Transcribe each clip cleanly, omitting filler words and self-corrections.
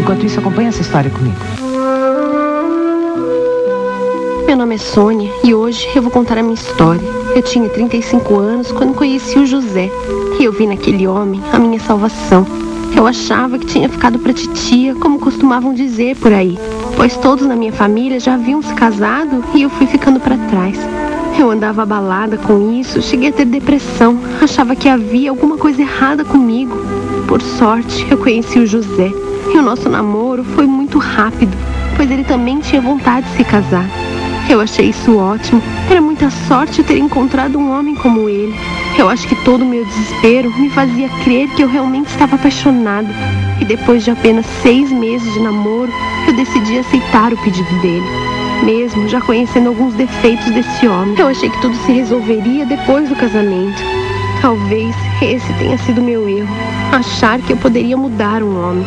Enquanto isso, acompanha essa história comigo. Meu nome é Sônia e hoje eu vou contar a minha história. Eu tinha 35 anos quando conheci o José e eu vi naquele homem a minha salvação. Eu achava que tinha ficado pra titia, como costumavam dizer por aí, pois todos na minha família já haviam se casado e eu fui ficando pra trás. Eu andava abalada com isso, cheguei a ter depressão, achava que havia alguma coisa errada comigo. Por sorte, eu conheci o José e o nosso namoro foi muito rápido, pois ele também tinha vontade de se casar. Eu achei isso ótimo, era muita sorte ter encontrado um homem como ele. Eu acho que todo o meu desespero me fazia crer que eu realmente estava apaixonada. E depois de apenas 6 meses de namoro, eu decidi aceitar o pedido dele, mesmo já conhecendo alguns defeitos desse homem. Eu achei que tudo se resolveria depois do casamento. Talvez esse tenha sido meu erro, achar que eu poderia mudar um homem.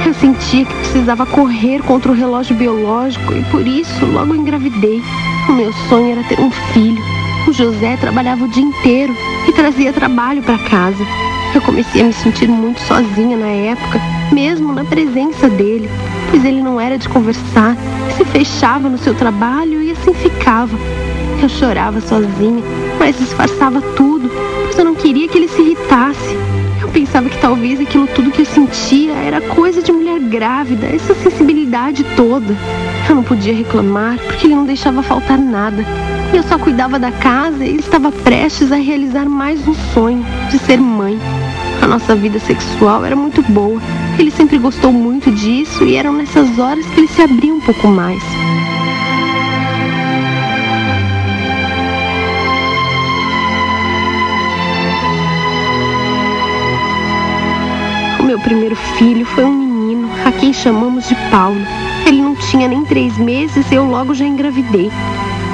Eu sentia que precisava correr contra o relógio biológico e por isso logo engravidei. O meu sonho era ter um filho. O José trabalhava o dia inteiro e trazia trabalho para casa. Eu comecei a me sentir muito sozinha na época, mesmo na presença dele, pois ele não era de conversar, se fechava no seu trabalho e assim ficava. Eu chorava sozinha, mas disfarçava tudo, pois eu não queria que ele se irritasse. Eu pensava que talvez aquilo tudo que eu sentia era coisa de mulher grávida, essa sensibilidade toda. Eu não podia reclamar, porque ele não deixava faltar nada. Eu só cuidava da casa e ele estava prestes a realizar mais um sonho, de ser mãe. A nossa vida sexual era muito boa. Ele sempre gostou muito disso e eram nessas horas que ele se abria um pouco mais. O meu primeiro filho foi um menino, a quem chamamos de Paulo. Ele não tinha nem 3 meses e eu logo já engravidei.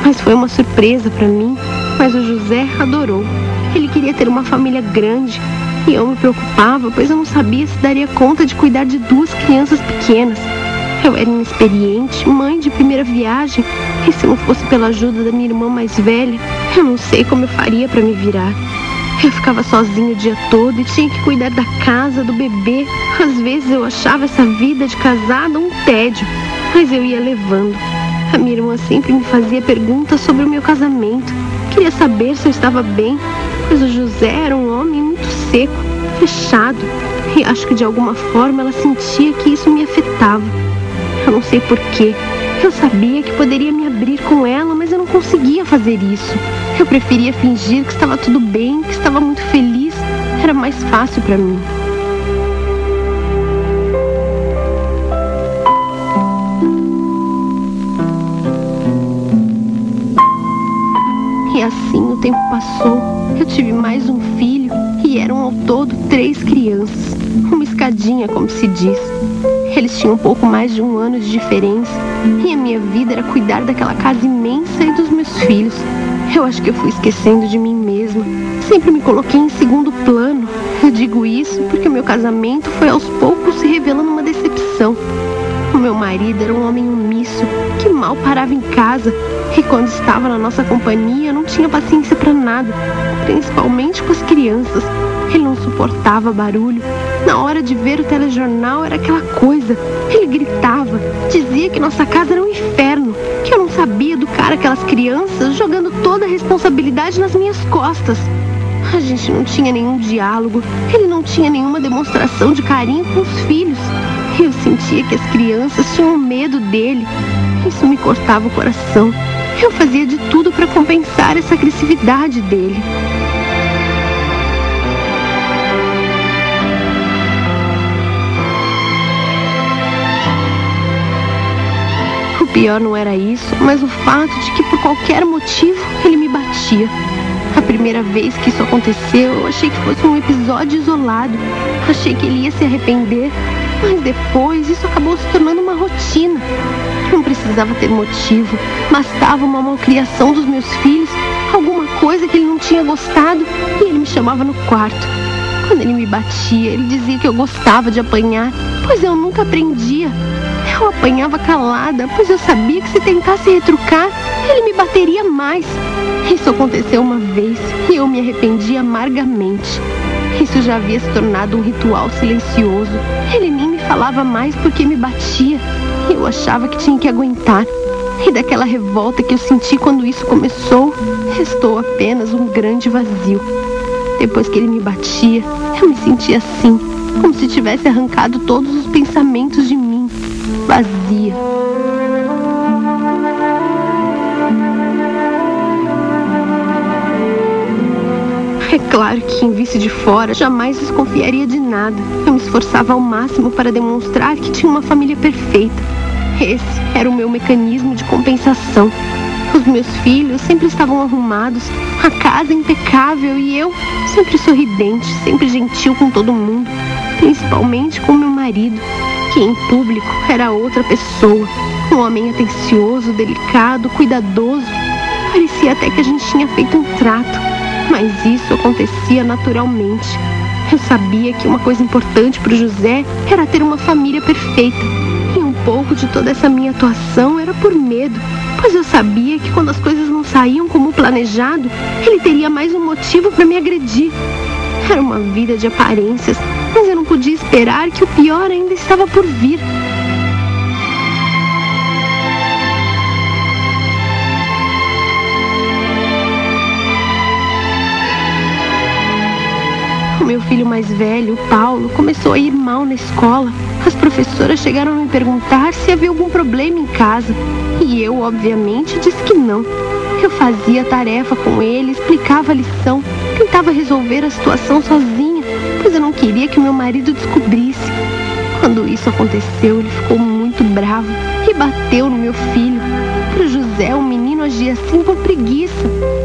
Mas foi uma surpresa para mim, mas o José adorou. Ele queria ter uma família grande e eu me preocupava, pois eu não sabia se daria conta de cuidar de 2 crianças pequenas. Eu era inexperiente, mãe de primeira viagem, e se não fosse pela ajuda da minha irmã mais velha, eu não sei como eu faria para me virar. Eu ficava sozinha o dia todo e tinha que cuidar da casa, do bebê. Às vezes eu achava essa vida de casada um tédio, mas eu ia levando. A minha irmã sempre me fazia perguntas sobre o meu casamento. Queria saber se eu estava bem, pois o José era um homem muito seco, fechado. E acho que de alguma forma ela sentia que isso me afetava. Eu não sei porquê. Eu sabia que poderia me abrir com ela, mas eu não conseguia fazer isso. Eu preferia fingir que estava tudo bem, que estava muito feliz. Era mais fácil para mim. E assim o tempo passou. Eu tive mais um filho e eram ao todo 3 crianças. Uma escadinha, como se diz. Eles tinham um pouco mais de 1 ano de diferença e a minha vida era cuidar daquela casa imensa e dos meus filhos. Eu acho que eu fui esquecendo de mim mesma. Sempre me coloquei em segundo plano. Eu digo isso porque o meu casamento foi aos poucos se revelando uma decepção. O meu marido era um homem omisso, que mal parava em casa. E quando estava na nossa companhia, não tinha paciência para nada, principalmente com as crianças. Ele não suportava barulho. Na hora de ver o telejornal era aquela coisa. Ele gritava, dizia que nossa casa era um inferno, que eu não sabia educar aquelas crianças, jogando toda a responsabilidade nas minhas costas. A gente não tinha nenhum diálogo, ele não tinha nenhuma demonstração de carinho com os filhos. Eu sentia que as crianças tinham medo dele. Isso me cortava o coração. Eu fazia de tudo para compensar essa agressividade dele. O pior não era isso, mas o fato de que por qualquer motivo ele me batia. A primeira vez que isso aconteceu, eu achei que fosse um episódio isolado. Achei que ele ia se arrepender, mas depois isso acabou se tornando uma rotina. Não precisava ter motivo, bastava uma malcriação dos meus filhos, alguma coisa que ele não tinha gostado e ele me chamava no quarto. Quando ele me batia, ele dizia que eu gostava de apanhar, pois eu nunca aprendia. Eu apanhava calada, pois eu sabia que se tentasse retrucar, ele me bateria mais. Isso aconteceu uma vez e eu me arrependi amargamente. Isso já havia se tornado um ritual silencioso. Ele nem me falava mais porque me batia. Eu achava que tinha que aguentar. E daquela revolta que eu senti quando isso começou, restou apenas um grande vazio. Depois que ele me batia, eu me sentia assim, como se tivesse arrancado todos os pensamentos de mim, vazia. É claro que quem visse de fora jamais desconfiaria de nada. Eu me esforçava ao máximo para demonstrar que tinha uma família perfeita. Esse era o meu mecanismo de compensação. Os meus filhos sempre estavam arrumados, a casa impecável e eu sempre sorridente, sempre gentil com todo mundo, principalmente com meu marido, que em público era outra pessoa, um homem atencioso, delicado, cuidadoso. Parecia até que a gente tinha feito um trato. Mas isso acontecia naturalmente. Eu sabia que uma coisa importante para o José era ter uma família perfeita. E um pouco de toda essa minha atuação era por medo, pois eu sabia que quando as coisas não saíam como planejado, ele teria mais um motivo para me agredir. Era uma vida de aparências, mas eu não podia esperar que o pior ainda estava por vir. O meu filho mais velho, Paulo, começou a ir mal na escola. As professoras chegaram a me perguntar se havia algum problema em casa. E eu, obviamente, disse que não. Eu fazia a tarefa com ele, explicava a lição, tentava resolver a situação sozinha, pois eu não queria que o meu marido descobrisse. Quando isso aconteceu, ele ficou muito bravo e bateu no meu filho. Para José, o menino agia assim por preguiça.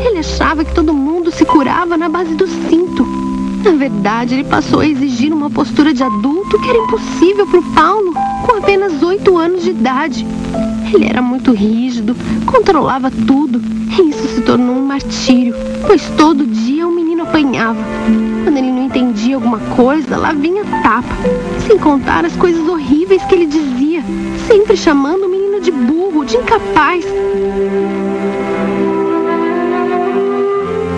Ele achava que todo mundo se curava na base do cinto. Na verdade, ele passou a exigir uma postura de adulto que era impossível para o Paulo, com apenas 8 anos de idade. Ele era muito rígido, controlava tudo, e isso se tornou um martírio, pois todo dia o menino apanhava. Quando ele não entendia alguma coisa, lá vinha tapa, sem contar as coisas horríveis que ele dizia, sempre chamando o menino de burro, de incapaz.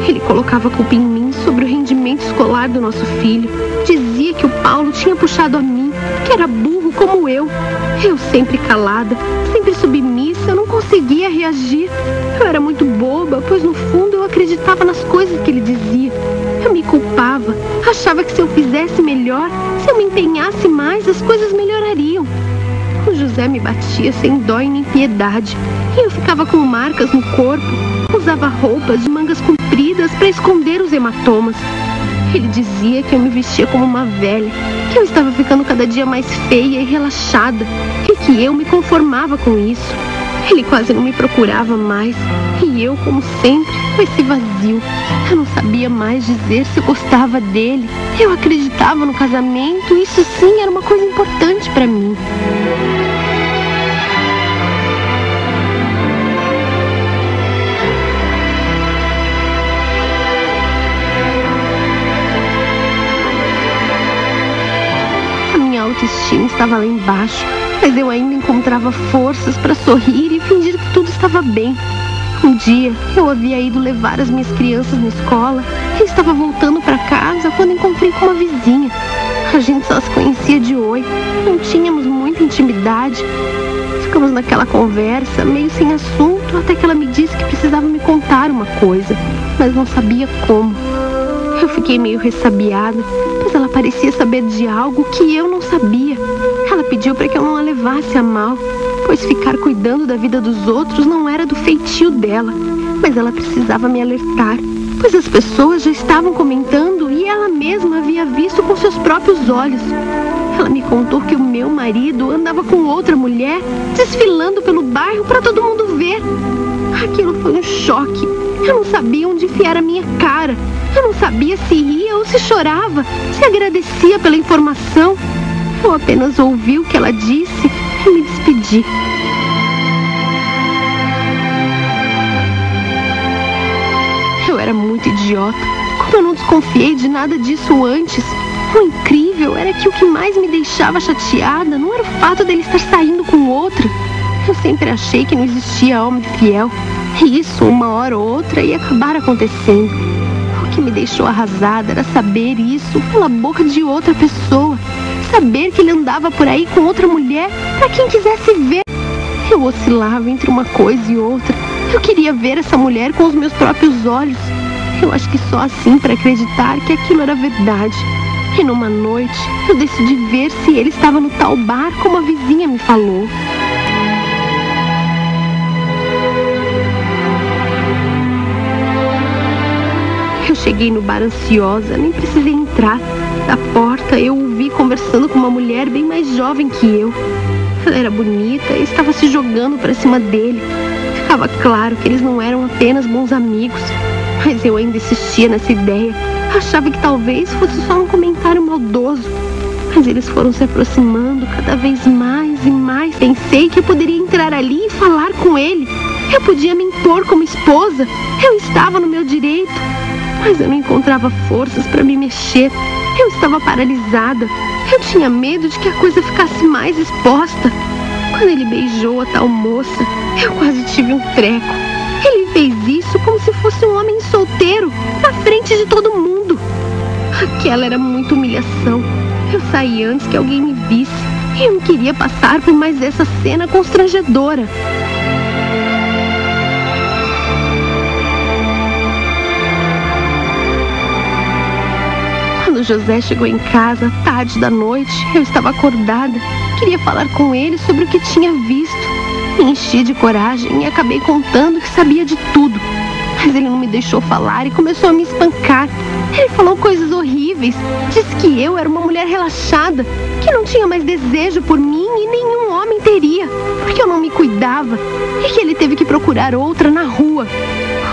Ele colocava a culpa em mim sobre o rendimento escolar do nosso filho. Dizia que o Paulo tinha puxado a mim, que era burro como eu. Eu sempre calada, sempre submissa, eu não conseguia reagir. Eu era muito boba, pois no fundo eu acreditava nas coisas que ele dizia. Eu me culpava, achava que se eu fizesse melhor, se eu me empenhasse mais, as coisas melhorariam. O José me batia sem dó e nem piedade, e eu ficava com marcas no corpo. Usava roupas de mangas compridas para esconder os hematomas. Ele dizia que eu me vestia como uma velha, que eu estava ficando cada dia mais feia e relaxada, e que eu me conformava com isso. Ele quase não me procurava mais, e eu, como sempre, com esse vazio. Eu não sabia mais dizer se eu gostava dele. Eu acreditava no casamento, e isso sim era uma coisa importante para mim. A autoestima estava lá embaixo, mas eu ainda encontrava forças para sorrir e fingir que tudo estava bem. Um dia, eu havia ido levar as minhas crianças na escola e estava voltando para casa quando encontrei com uma vizinha. A gente só se conhecia de oi, não tínhamos muita intimidade. Ficamos naquela conversa, meio sem assunto, até que ela me disse que precisava me contar uma coisa, mas não sabia como. Eu fiquei meio ressabiada, pois ela parecia saber de algo que eu não sabia. Ela pediu para que eu não a levasse a mal, pois ficar cuidando da vida dos outros não era do feitio dela. Mas ela precisava me alertar, pois as pessoas já estavam comentando e ela mesma havia visto com seus próprios olhos. Ela me contou que o meu marido andava com outra mulher, desfilando pelo bairro para todo mundo ver. Aquilo foi um choque. Eu não sabia onde enfiar a minha cara. Eu não sabia se ria ou se chorava, se agradecia pela informação. Eu apenas ouvi o que ela disse e me despedi. Eu era muito idiota. Como eu não desconfiei de nada disso antes? O incrível era que o que mais me deixava chateada não era o fato dele estar saindo com outra. Eu sempre achei que não existia homem fiel. E isso, uma hora ou outra, ia acabar acontecendo. O que me deixou arrasada era saber isso pela boca de outra pessoa. Saber que ele andava por aí com outra mulher para quem quisesse ver. Eu oscilava entre uma coisa e outra. Eu queria ver essa mulher com os meus próprios olhos. Eu acho que só assim para acreditar que aquilo era verdade. E numa noite, eu decidi ver se ele estava no tal bar como a vizinha me falou. Eu cheguei no bar ansiosa, nem precisei entrar. Da porta, eu o vi conversando com uma mulher bem mais jovem que eu. Ela era bonita e estava se jogando para cima dele. Ficava claro que eles não eram apenas bons amigos. Mas eu ainda insistia nessa ideia. Achava que talvez fosse só um comentário maldoso. Mas eles foram se aproximando cada vez mais e mais. Pensei que eu poderia entrar ali e falar com ele. Eu podia me impor como esposa. Eu estava no meu direito. Mas eu não encontrava forças para me mexer. Eu estava paralisada. Eu tinha medo de que a coisa ficasse mais exposta. Quando ele beijou a tal moça, eu quase tive um treco. Ele fez isso como se fosse um homem solteiro, na frente de todo mundo. Aquela era muita humilhação. Eu saí antes que alguém me visse. E eu não queria passar por mais essa cena constrangedora. Quando José chegou em casa, tarde da noite, eu estava acordada. Queria falar com ele sobre o que tinha visto. Me enchi de coragem e acabei contando que sabia de tudo. Mas ele não me deixou falar e começou a me espancar. Ele falou coisas horríveis. Disse que eu era uma mulher relaxada, que não tinha mais desejo por mim e nenhum homem teria, porque eu não me cuidava, e que ele teve que procurar outra na rua.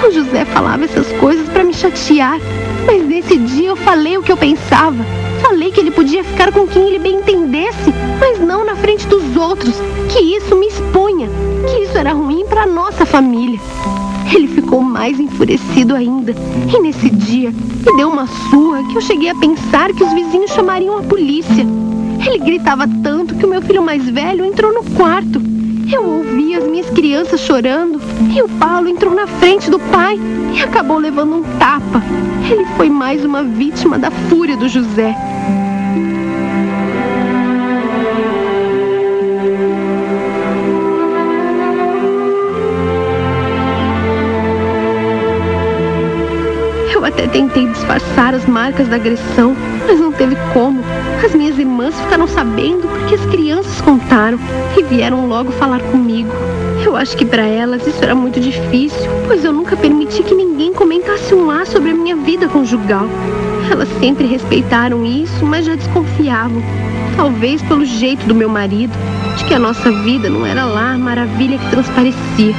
O José falava essas coisas para me chatear, mas nesse dia eu falei o que eu pensava. Falei que ele podia ficar com quem ele bem entendesse, mas não na frente dos outros, que isso me expunha, que isso era ruim para nossa família. Ele ficou mais enfurecido ainda, e nesse dia me deu uma surra que eu cheguei a pensar que os vizinhos chamariam a polícia. Ele gritava tanto que o meu filho mais velho entrou no quarto. Eu ouvi as minhas crianças chorando, e o Paulo entrou na frente do pai e acabou levando um tapa. Ele foi mais uma vítima da fúria do José. Eu até tentei disfarçar as marcas da agressão, mas não teve como. As minhas irmãs ficaram sabendo porque as crianças contaram e vieram logo falar comigo. Eu acho que para elas isso era muito difícil, pois eu nunca permiti que ninguém comentasse um A sobre a minha vida conjugal. Elas sempre respeitaram isso, mas já desconfiavam. Talvez pelo jeito do meu marido, de que a nossa vida não era lá a maravilha que transparecia.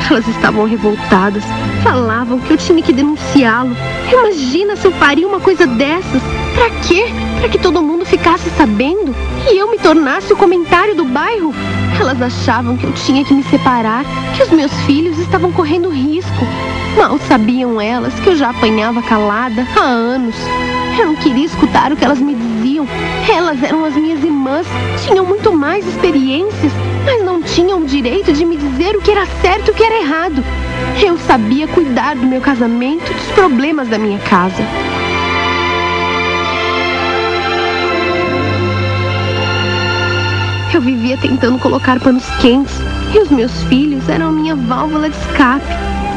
Elas estavam revoltadas, falavam que eu tinha que denunciá-lo. Imagina se eu faria uma coisa dessas. Pra quê? Pra que todo mundo ficasse sabendo? E eu me tornasse o comentário do bairro? Elas achavam que eu tinha que me separar, que os meus filhos estavam correndo risco. Mal sabiam elas que eu já apanhava calada há anos. Eu não queria escutar o que elas me diziam. Elas eram as minhas irmãs, tinham muito mais experiências, mas não tinham o direito de me dizer o que era certo e o que era errado. Eu sabia cuidar do meu casamento e dos problemas da minha casa. Eu vivia tentando colocar panos quentes, e os meus filhos eram minha válvula de escape.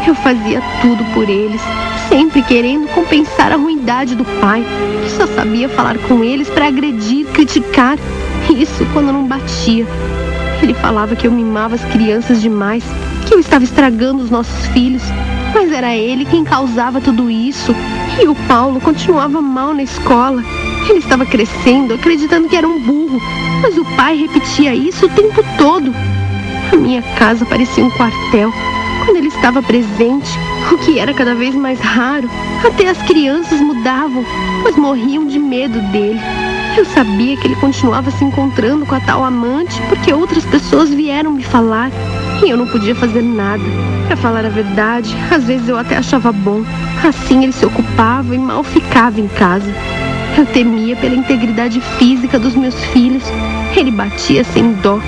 Eu fazia tudo por eles, sempre querendo compensar a ruindade do pai, que só sabia falar com eles para agredir, criticar. Isso quando não batia. Ele falava que eu mimava as crianças demais, que eu estava estragando os nossos filhos, mas era ele quem causava tudo isso. E o Paulo continuava mal na escola. Ele estava crescendo, acreditando que era um burro, mas o pai repetia isso o tempo todo. A minha casa parecia um quartel. Quando ele estava presente, o que era cada vez mais raro, até as crianças mudavam, pois morriam de medo dele. Eu sabia que ele continuava se encontrando com a tal amante, porque outras pessoas vieram me falar, e eu não podia fazer nada. Para falar a verdade, às vezes eu até achava bom. Assim ele se ocupava e mal ficava em casa. Eu temia pela integridade física dos meus filhos. Ele batia sem dó.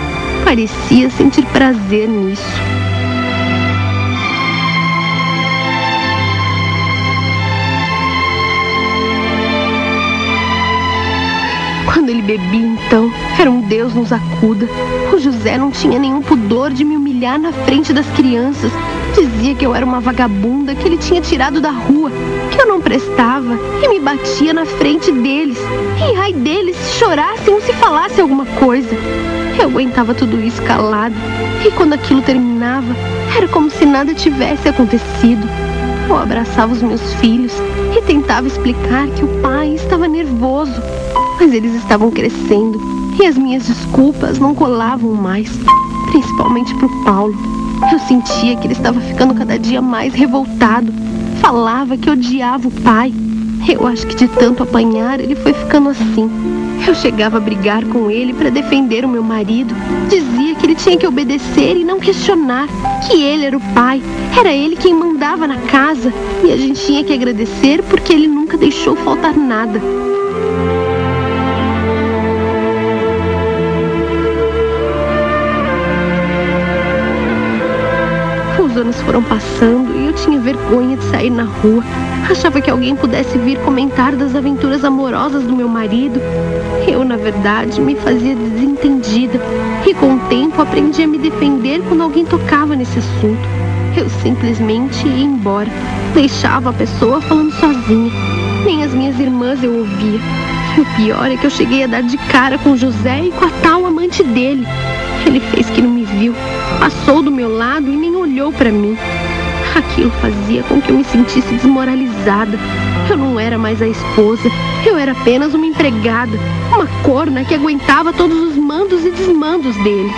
Parecia sentir prazer nisso. Quando ele bebia, então, era um Deus nos acuda. O José não tinha nenhum pudor de me humilhar na frente das crianças. Dizia que eu era uma vagabunda que ele tinha tirado da rua, que eu não prestava, e me batia na frente deles. E ai deles se chorassem ou se falassem alguma coisa. Eu aguentava tudo isso calado, e quando aquilo terminava, era como se nada tivesse acontecido. Eu abraçava os meus filhos e tentava explicar que o pai estava nervoso, mas eles estavam crescendo e as minhas desculpas não colavam mais, principalmente pro Paulo. Eu sentia que ele estava ficando cada dia mais revoltado. Falava que odiava o pai. Eu acho que de tanto apanhar ele foi ficando assim. Eu chegava a brigar com ele para defender o meu marido. Dizia que ele tinha que obedecer e não questionar, que ele era o pai, era ele quem mandava na casa e a gente tinha que agradecer porque ele nunca deixou faltar nada. Os anos foram passando e eu tinha vergonha de sair na rua. Achava que alguém pudesse vir comentar das aventuras amorosas do meu marido. Eu, na verdade, me fazia desentendida e com o tempo aprendi a me defender quando alguém tocava nesse assunto. Eu simplesmente ia embora. Deixava a pessoa falando sozinha. Nem as minhas irmãs eu ouvia. E o pior é que eu cheguei a dar de cara com José e com a tal amante dele. Ele fez que não me viu, passou do meu lado e nem olhou para mim. Aquilo fazia com que eu me sentisse desmoralizada. Eu não era mais a esposa, eu era apenas uma empregada, uma corna que aguentava todos os mandos e desmandos dele.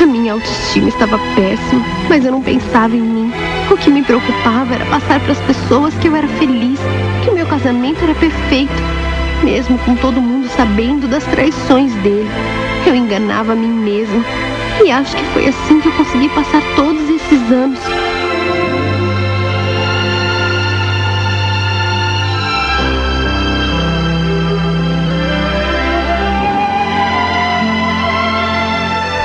A minha autoestima estava péssima, mas eu não pensava em mim. O que me preocupava era passar para as pessoas que eu era feliz, que o meu casamento era perfeito, mesmo com todo mundo sabendo das traições dele. Eu enganava a mim mesma. E acho que foi assim que eu consegui passar todos esses anos.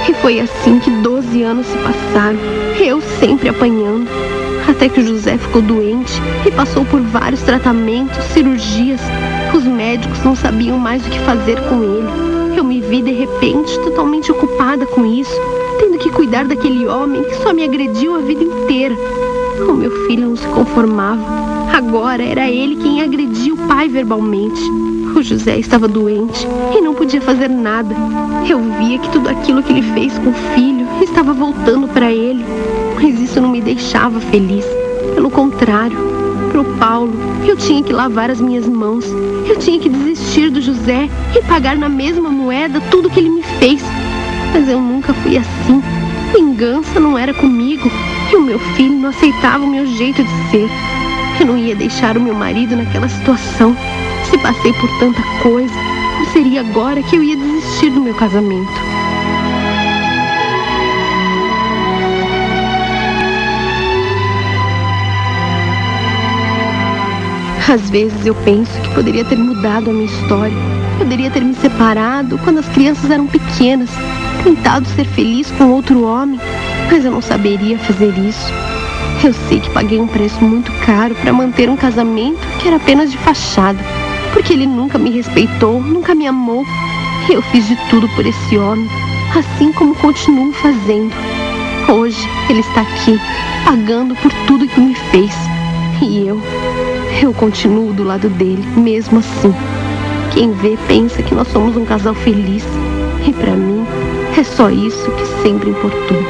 E foi assim que 12 anos se passaram, eu sempre apanhando. Até que o José ficou doente e passou por vários tratamentos, cirurgias. Os médicos não sabiam mais o que fazer com ele. Eu me vi de repente totalmente ocupada com isso, tendo que cuidar daquele homem que só me agrediu a vida inteira. O meu filho não se conformava. Agora era ele quem agredia o pai verbalmente. O José estava doente e não podia fazer nada. Eu via que tudo aquilo que ele fez com o filho estava voltando para ele, mas isso não me deixava feliz. Pelo contrário. Pro Paulo, eu tinha que lavar as minhas mãos. Eu tinha que desistir do José e pagar na mesma moeda tudo que ele me fez. Mas eu nunca fui assim. Vingança não era comigo e o meu filho não aceitava o meu jeito de ser. Eu não ia deixar o meu marido naquela situação. Se passei por tanta coisa, não seria agora que eu ia desistir do meu casamento. Às vezes eu penso que poderia ter mudado a minha história. Poderia ter me separado quando as crianças eram pequenas, tentado ser feliz com outro homem, mas eu não saberia fazer isso. Eu sei que paguei um preço muito caro para manter um casamento que era apenas de fachada, porque ele nunca me respeitou, nunca me amou. E eu fiz de tudo por esse homem, assim como continuo fazendo. Hoje ele está aqui, pagando por tudo que me fez. E eu continuo do lado dele, mesmo assim. Quem vê pensa que nós somos um casal feliz. E pra mim, é só isso que sempre importou.